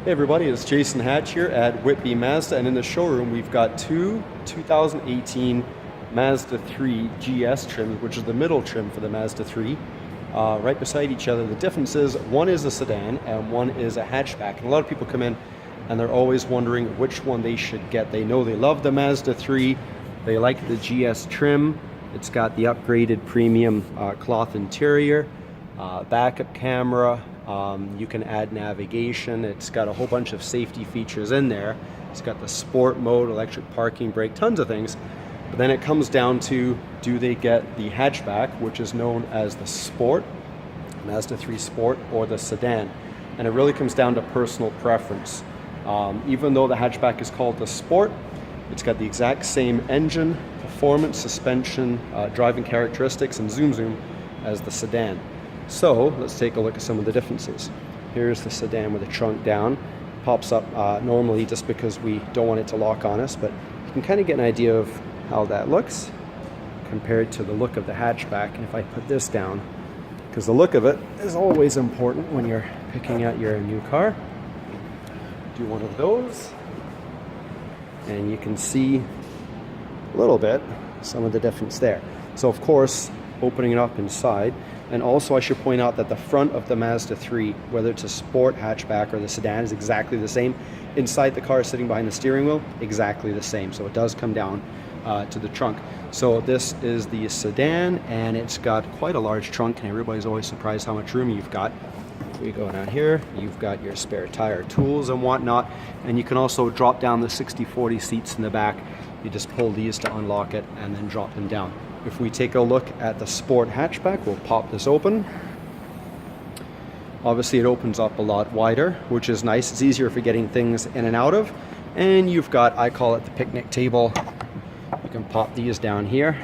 Hey everybody, it's Jason Hatch here at Whitby Mazda, and in the showroom we've got two 2018 Mazda 3 GS trims, which is the middle trim for the Mazda 3, right beside each other. The difference is one is a sedan and one is a hatchback, and a lot of people come in and they're always wondering which one they should get. They know they love the Mazda 3, they like the GS trim. It's got the upgraded premium cloth interior, backup camera. You can add navigation. It's got a whole bunch of safety features in there. It's got the sport mode, electric parking brake, tons of things. But then it comes down to, do they get the hatchback, which is known as the Sport, Mazda 3 Sport, or the sedan? And it really comes down to personal preference. Even though the hatchback is called the Sport, it's got the exact same engine, performance, suspension, driving characteristics, and zoom as the sedan. So let's take a look at some of the differences. Here's the sedan with the trunk down. Pops up normally just because we don't want it to lock on us, but you can kind of get an idea of how that looks compared to the look of the hatchback. And if I put this down, because the look of it is always important when you're picking out your new car. Do one of those, and you can see a little bit some of the difference there. So of course, opening it up inside. And also I should point out that the front of the Mazda 3, whether it's a sport hatchback or the sedan, is exactly the same. Inside the car, sitting behind the steering wheel, exactly the same. So it does come down to the trunk. So this is the sedan, and it's got quite a large trunk, and everybody's always surprised how much room you've got. We go down here, you've got your spare tire, tools and whatnot, and you can also drop down the 60/40 seats in the back. You just pull these to unlock it and then drop them down. If we take a look at the Sport hatchback, we'll pop this open. Obviously it opens up a lot wider, which is nice. It's easier for getting things in and out of. And you've got, I call it the picnic table. You can pop these down here.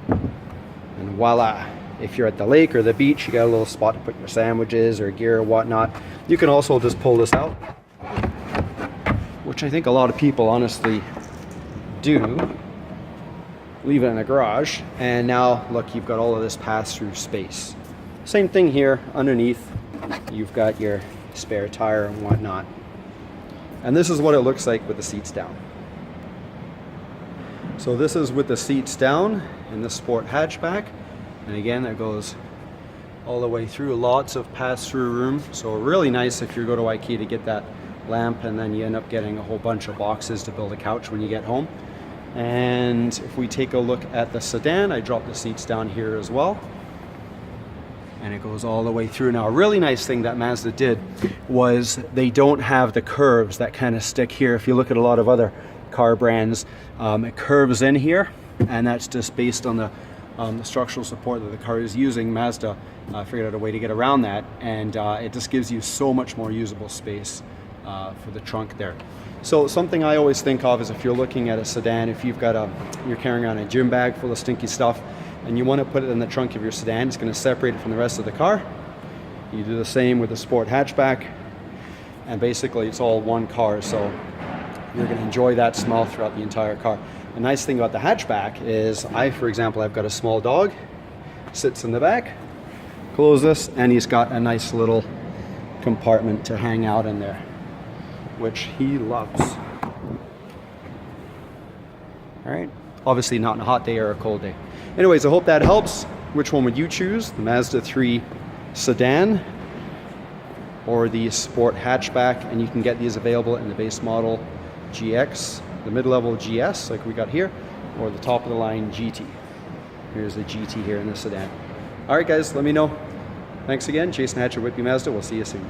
And voila. If you're at the lake or the beach, you got a little spot to put your sandwiches or gear or whatnot. You can also just pull this out, which I think a lot of people honestly do. Leave it in a garage, and now look, you've got all of this pass-through space. Same thing here underneath. You've got your spare tire and whatnot. And this is what it looks like with the seats down. So this is with the seats down in the Sport hatchback. And again, that goes all the way through, lots of pass-through room. So really nice if you go to IKEA to get that lamp, and then you end up getting a whole bunch of boxes to build a couch when you get home. And if we take a look at the sedan, I dropped the seats down here as well. And it goes all the way through. Now, a really nice thing that Mazda did was they don't have the curves that kind of stick here. If you look at a lot of other car brands, it curves in here, and that's just based on the structural support that the car is using. Mazda figured out a way to get around that, and it just gives you so much more usable space for the trunk there. So something I always think of is if you're looking at a sedan, if you've got you're carrying around a gym bag full of stinky stuff and you want to put it in the trunk of your sedan, it's going to separate it from the rest of the car. You do the same with the Sport hatchback, and basically it's all one car, so you're going to enjoy that smell throughout the entire car. The nice thing about the hatchback is for example, I've got a small dog, sits in the back, close this, and he's got a nice little compartment to hang out in there, which he loves. All right, obviously not on a hot day or a cold day. Anyways, I hope that helps. Which one would you choose? The Mazda 3 sedan or the Sport hatchback? And you can get these available in the base model GX, the mid-level GS like we got here, or the top of the line GT. Here's the GT here in the sedan. All right guys, let me know. Thanks again. Jason Hatch at Whitby Mazda. We'll see you soon.